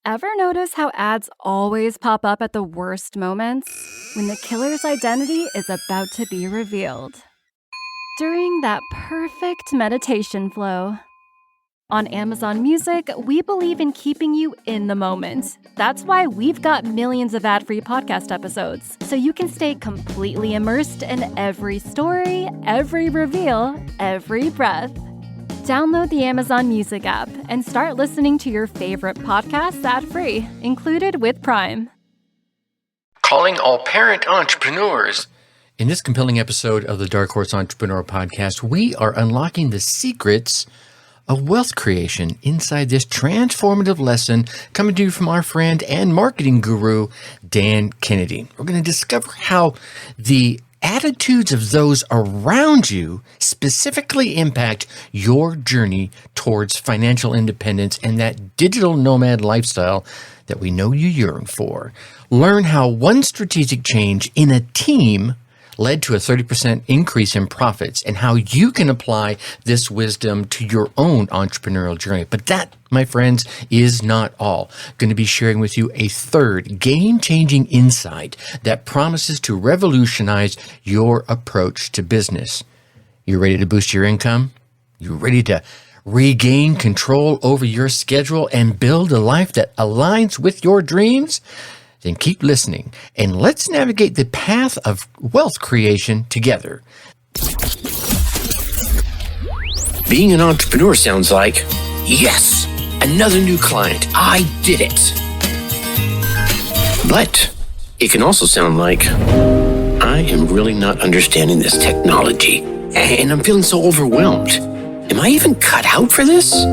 Ever notice how ads always pop up at the worst moments? When the killer's identity is about to be revealed. During that perfect meditation flow. On Amazon Music, we believe in keeping you in the moment. That's why we've got millions of ad-free podcast episodes, so you can stay completely immersed in every story, every reveal, every breath. Download the Amazon Music app and start listening to your favorite podcasts ad-free, included with Prime. Calling all parent entrepreneurs. In this compelling episode of the Dark Horse Entrepreneurial Podcast, we are unlocking the secrets of wealth creation inside this transformative lesson coming to you from our friend and marketing guru, Dan Kennedy. We're going to discover how the attitudes of those around you specifically impact your journey towards financial independence and that digital nomad lifestyle that we know you yearn for. Learn how one strategic change in a team led to a 30% increase in profits and how you can apply this wisdom to your own entrepreneurial journey. But that, my friends, is not all. I'm going to be sharing with you a third game-changing insight that promises to revolutionize your approach to business. You ready to boost your income? You ready to regain control over your schedule and build a life that aligns with your dreams? Then keep listening, and let's navigate the path of wealth creation together. Being an entrepreneur sounds like, yes, another new client, I did it. But it can also sound like, I am really not understanding this technology, and I'm feeling so overwhelmed. Am I even cut out for this?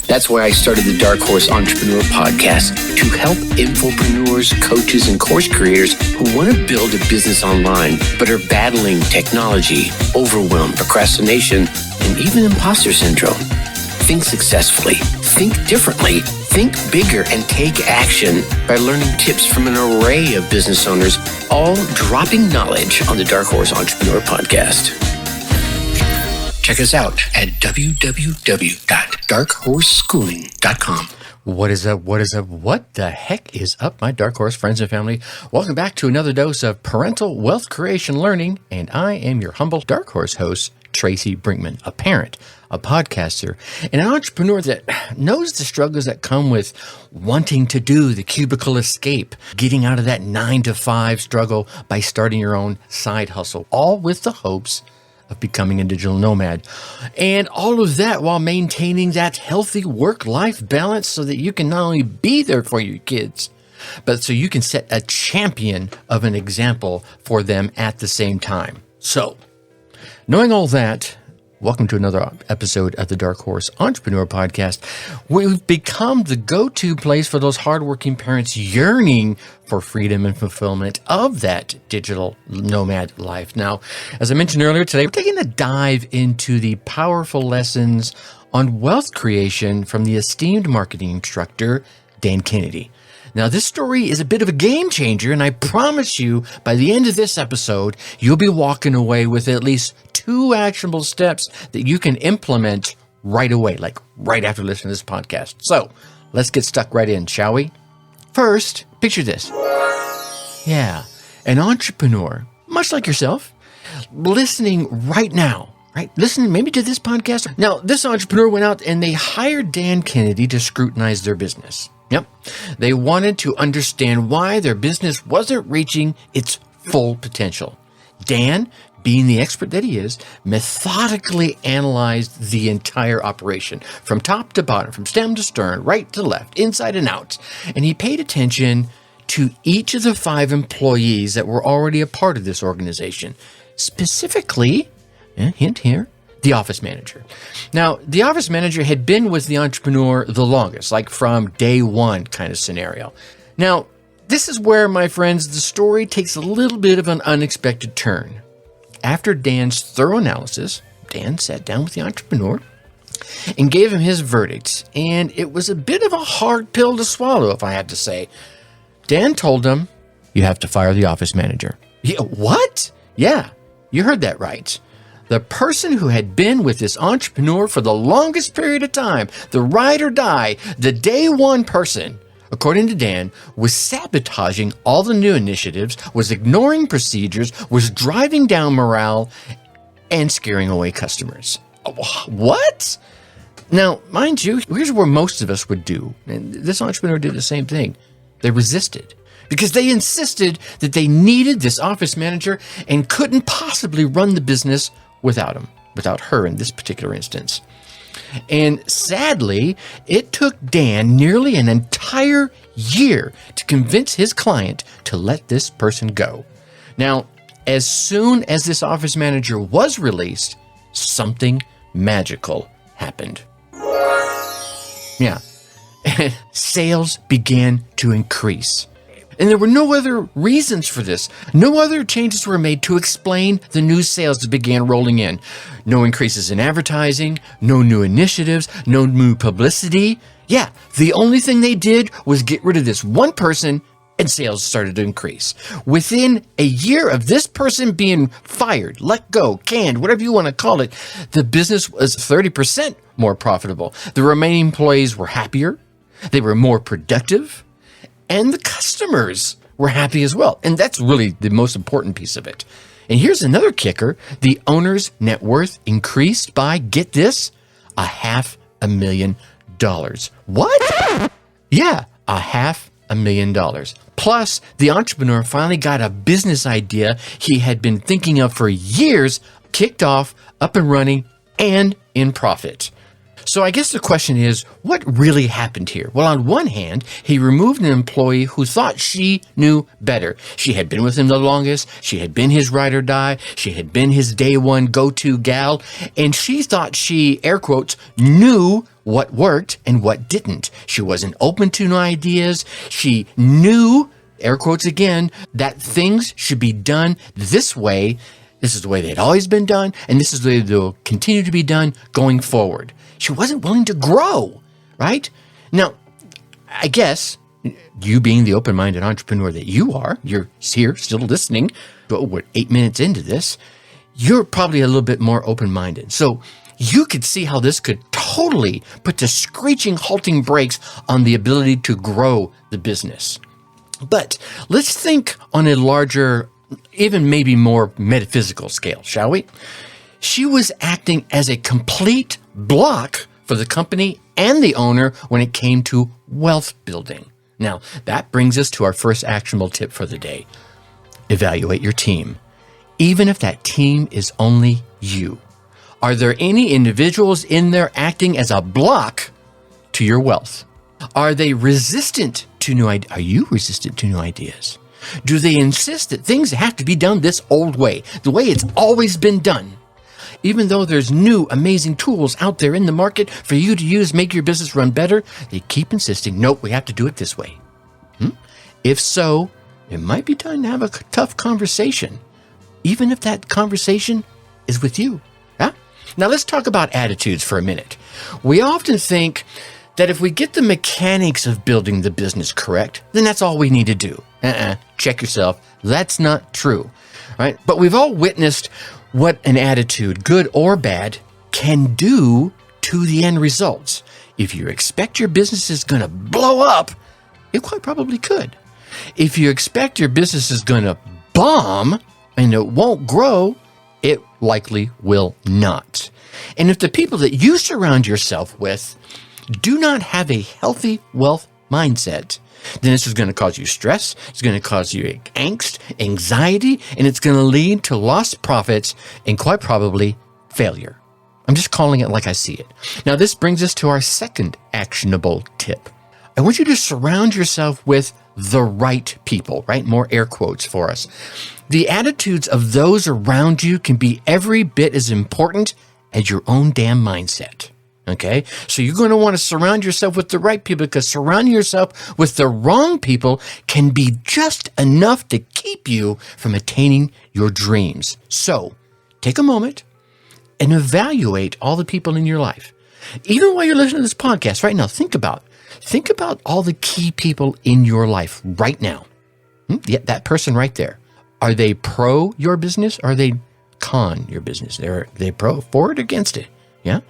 That's why I started the Dark Horse Entrepreneur Podcast, to help infopreneurs, coaches, and course creators who want to build a business online but are battling technology, overwhelm, procrastination, and even imposter syndrome. Think successfully, think differently, think bigger, and take action by learning tips from an array of business owners, all dropping knowledge on the Dark Horse Entrepreneur Podcast. Check us out at www.darkhorseschooling.com. What is up? What is up? What the heck is up, my Dark Horse friends and family? Welcome back to another dose of parental wealth creation learning, and I am your humble Dark Horse host, Tracy Brinkman, a parent, a podcaster, and an entrepreneur that knows the struggles that come with wanting to do the cubicle escape, getting out of that 9-to-5 struggle by starting your own side hustle, all with the hopes of becoming a digital nomad. And all of that while maintaining that healthy work-life balance so that you can not only be there for your kids, but so you can set a champion of an example for them at the same time. So, knowing all that, welcome to another episode of the Dark Horse Entrepreneur Podcast. We've become the go-to place for those hardworking parents yearning for freedom and fulfillment of that digital nomad life. Now, as I mentioned earlier today, we're taking a dive into the powerful lessons on wealth creation from the esteemed marketing instructor, Dan Kennedy. Now, this story is a bit of a game changer, and I promise you, by the end of this episode, you'll be walking away with at least 2 actionable steps that you can implement right away, like right after listening to this podcast. So, let's get stuck right in, shall we? First, picture this. Yeah, an entrepreneur, much like yourself, listening right now. Right? Listening maybe to this podcast. Now, this entrepreneur went out and they hired Dan Kennedy to scrutinize their business. Yep. They wanted to understand why their business wasn't reaching its full potential. Dan, being the expert that he is, methodically analyzed the entire operation from top to bottom, from stem to stern, right to left, inside and out. And he paid attention to each of the 5 employees that were already a part of this organization. Specifically, hint here, the office manager. Now, the office manager had been with the entrepreneur the longest, like from day one kind of scenario. Now, this is where, my friends, the story takes a little bit of an unexpected turn. After Dan's thorough analysis, Dan sat down with the entrepreneur and gave him his verdict, and it was a bit of a hard pill to swallow, if I had to say. Dan told him, "You have to fire the office manager." Yeah, what? Yeah, you heard that right. The person who had been with this entrepreneur for the longest period of time, the ride or die, the day one person, according to Dan, was sabotaging all the new initiatives, was ignoring procedures, was driving down morale, and scaring away customers. What? Now, mind you, here's where most of us would do. And this entrepreneur did the same thing. They resisted because they insisted that they needed this office manager and couldn't possibly run the business without him, without her in this particular instance. And sadly, it took Dan nearly an entire year to convince his client to let this person go. Now, as soon as this office manager was released, something magical happened. Yeah, sales began to increase. And there were no other reasons for this. No other changes were made to explain the new sales that began rolling in. No increases in advertising, no new initiatives, no new publicity. Yeah, the only thing they did was get rid of this one person and sales started to increase. Within a year of this person being fired, let go, canned, whatever you want to call it, the business was 30% more profitable. The remaining employees were happier, they were more productive, and the customers were happy as well. And that's really the most important piece of it. And here's another kicker. The owner's net worth increased by, get this, $500,000. What? Yeah, $500,000. Plus, the entrepreneur finally got a business idea he had been thinking of for years, kicked off, up and running, and in profit. So I guess the question is, what really happened here? Well, on one hand, he removed an employee who thought she knew better. She had been with him the longest. She had been his ride or die. She had been his day one go-to gal. And she thought she, air quotes, knew what worked and what didn't. She wasn't open to new ideas. She knew, air quotes again, that things should be done this way. This is the way they'd always been done, and this is the way they'll continue to be done going forward. She wasn't willing to grow, right? Now, I guess you being the open-minded entrepreneur that you are, you're here still listening, but we're 8 minutes into this, you're probably a little bit more open-minded. So you could see how this could totally put the screeching, halting brakes on the ability to grow the business. But let's think on a larger, even maybe more metaphysical scale, shall we? She was acting as a complete block for the company and the owner when it came to wealth building. Now, that brings us to our first actionable tip for the day. Evaluate your team, even if that team is only you. Are there any individuals in there acting as a block to your wealth? Are they resistant to new ideas? Are you resistant to new ideas? Do they insist that things have to be done this old way, the way it's always been done? Even though there's new, amazing tools out there in the market for you to use, make your business run better, they keep insisting, nope, we have to do it this way. If so, it might be time to have a tough conversation, even if that conversation is with you. Yeah? Now let's talk about attitudes for a minute. We often think that if we get the mechanics of building the business correct, then that's all we need to do. Check yourself. That's not true, right? But we've all witnessed what an attitude, good or bad, can do to the end results. If you expect your business is going to blow up, it quite probably could. If you expect your business is going to bomb and it won't grow, it likely will not. And if the people that you surround yourself with do not have a healthy wealth mindset, then this is going to cause you stress, it's going to cause you angst, anxiety, and it's going to lead to lost profits and quite probably failure. I'm just calling it like I see it. Now, this brings us to our second actionable tip. I want you to surround yourself with the right people, right? More air quotes for us. The attitudes of those around you can be every bit as important as your own damn mindset. Okay, so you're going to want to surround yourself with the right people, because surrounding yourself with the wrong people can be just enough to keep you from attaining your dreams. So take a moment and evaluate all the people in your life. Even while you're listening to this podcast right now, think about all the key people in your life right now. Yeah, that person right there. Are they pro your business? Are they con your business? They pro for it, against it? Yeah.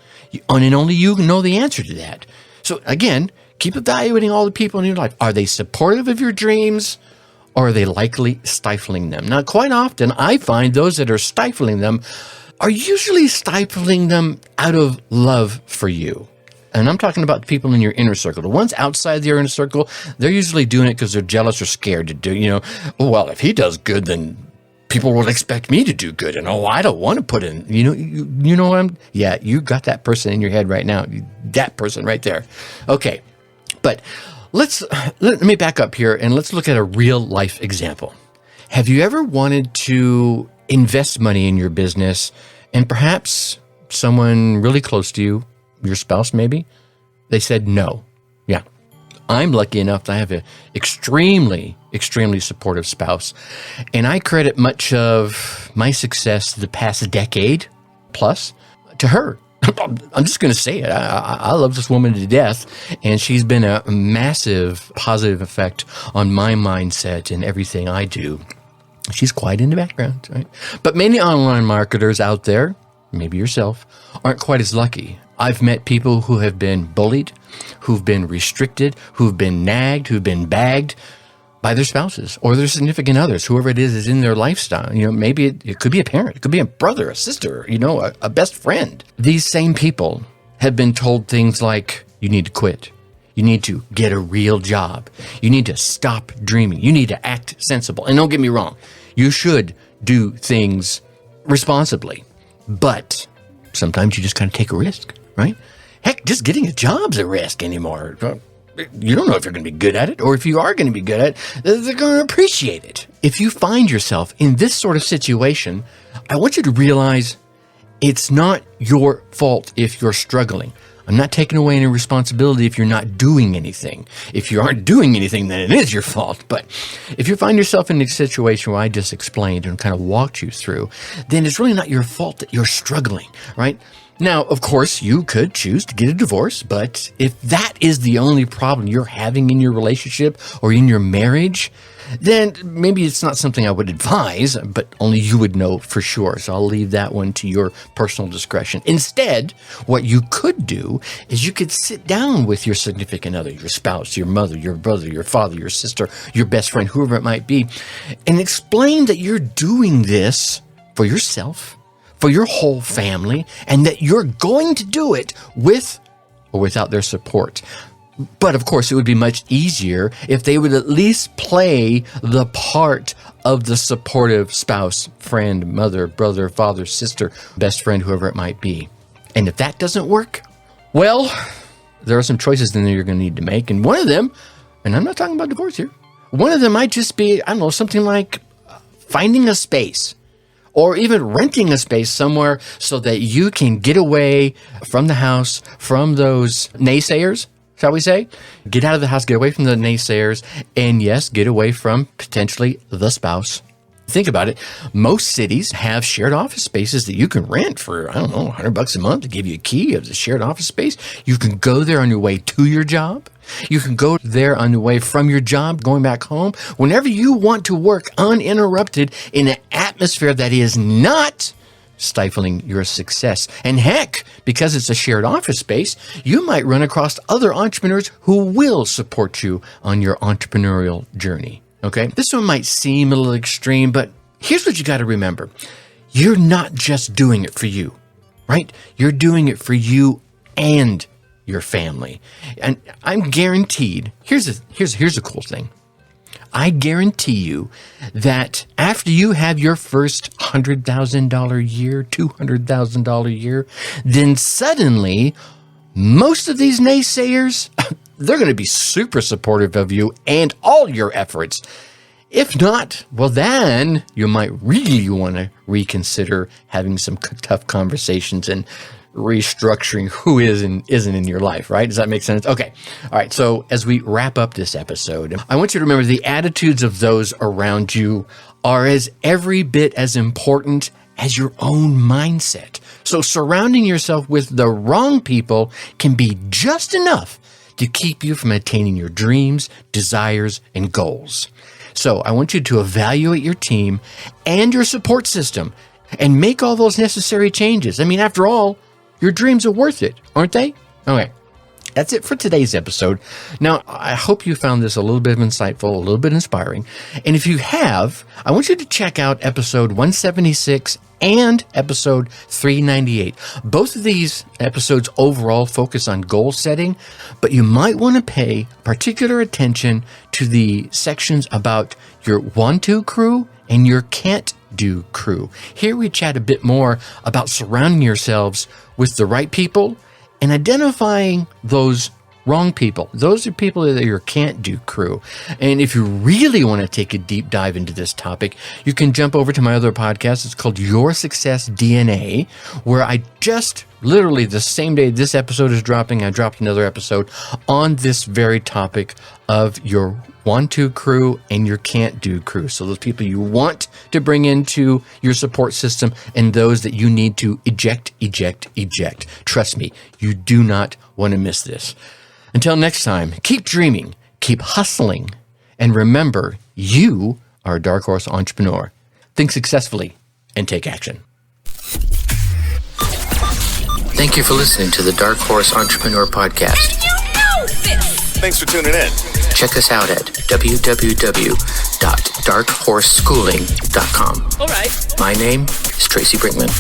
And only you know the answer to that. So again, keep evaluating all the people in your life. Are they supportive of your dreams, or are they likely stifling them? Now, quite often, I find those that are stifling them are usually stifling them out of love for you. And I'm talking about the people in your inner circle. The ones outside your inner circle, they're usually doing it because they're jealous or scared to do, well, if he does good, then people will expect me to do good. And, I don't want to put in, you know what you got that person in your head right now. That person right there. Okay. But let me back up here and let's look at a real life example. Have you ever wanted to invest money in your business and perhaps someone really close to you, your spouse maybe, they said no? Yeah. I'm lucky enough that I have an extremely, extremely supportive spouse. And I credit much of my success the past decade plus to her. I'm just going to say it. I love this woman to death, and she's been a massive positive effect on my mindset and everything I do. She's quiet in the background, right? But many online marketers out there, maybe yourself, aren't quite as lucky. I've met people who have been bullied, who've been restricted, who've been nagged, who've been bagged by their spouses or their significant others, whoever it is in their lifestyle. Maybe it could be a parent, it could be a brother, a sister, a best friend. These same people have been told things like, you need to quit. You need to get a real job. You need to stop dreaming. You need to act sensible. And don't get me wrong, you should do things responsibly, but sometimes you just kind of take a risk, right? Heck, just getting a job's a risk anymore. You don't know if you're going to be good at it, or if you are going to be good at it, they're going to appreciate it. If you find yourself in this sort of situation, I want you to realize it's not your fault if you're struggling. I'm not taking away any responsibility if you're not doing anything. If you aren't doing anything, then it is your fault. But if you find yourself in a situation where I just explained and kind of walked you through, then it's really not your fault that you're struggling, right? Now, of course, you could choose to get a divorce, but if that is the only problem you're having in your relationship or in your marriage, then maybe it's not something I would advise, but only you would know for sure. So I'll leave that one to your personal discretion. Instead, what you could do is you could sit down with your significant other, your spouse, your mother, your brother, your father, your sister, your best friend, whoever it might be, and explain that you're doing this for yourself, for your whole family, and that you're going to do it with or without their support. But of course, it would be much easier if they would at least play the part of the supportive spouse, friend, mother, brother, father, sister, best friend, whoever it might be. And if that doesn't work, well, there are some choices in there you're going to need to make. And one of them, and I'm not talking about divorce here, one of them might just be, something like finding a space, or even renting a space somewhere so that you can get away from the house, from those naysayers, shall we say? Get out of the house, get away from the naysayers, and yes, get away from potentially the spouse. Think about it. Most cities have shared office spaces that you can rent for, $100 a month to give you a key of the shared office space. You can go there on your way to your job. You can go there on your way from your job, going back home, whenever you want to work uninterrupted in an atmosphere that is not stifling your success. And heck, because it's a shared office space, you might run across other entrepreneurs who will support you on your entrepreneurial journey. Okay? This one might seem a little extreme, but here's what you got to remember. You're not just doing it for you, right? You're doing it for you and your family. And I'm guaranteed, here's a cool thing. I guarantee you that after you have your first $100,000 year, $200,000 year, then suddenly most of these naysayers, they're going to be super supportive of you and all your efforts. If not, well, then you might really want to reconsider having some tough conversations and restructuring who is and isn't in your life, right? Does that make sense? Okay. All right. So as we wrap up this episode, I want you to remember the attitudes of those around you are every bit as important as your own mindset. So surrounding yourself with the wrong people can be just enough to keep you from attaining your dreams, desires, and goals. So I want you to evaluate your team and your support system and make all those necessary changes. I mean, after all, your dreams are worth it, aren't they? Okay. That's it for today's episode. Now, I hope you found this a little bit insightful, a little bit inspiring. And if you have, I want you to check out episode 176 and episode 398. Both of these episodes overall focus on goal setting, but you might want to pay particular attention to the sections about your want-to crew and your can't-do crew. Here we chat a bit more about surrounding yourselves with the right people and identifying those wrong people. Those are people that are your can't-do crew. And if you really want to take a deep dive into this topic, you can jump over to my other podcast. It's called Your Success DNA, where I just literally the same day this episode is dropping, I dropped another episode on this very topic of your want-to crew and your can't-do crew. So those people you want to bring into your support system and those that you need to eject. Trust me, you do not want to miss this. Until next time, keep dreaming, keep hustling, and remember, you are a Dark Horse entrepreneur. Think successfully and take action. Thank you for listening to the Dark Horse Entrepreneur Podcast. And you know this! Thanks for tuning in. Check us out at www.darkhorseschooling.com. All right. My name is Tracy Brinkman.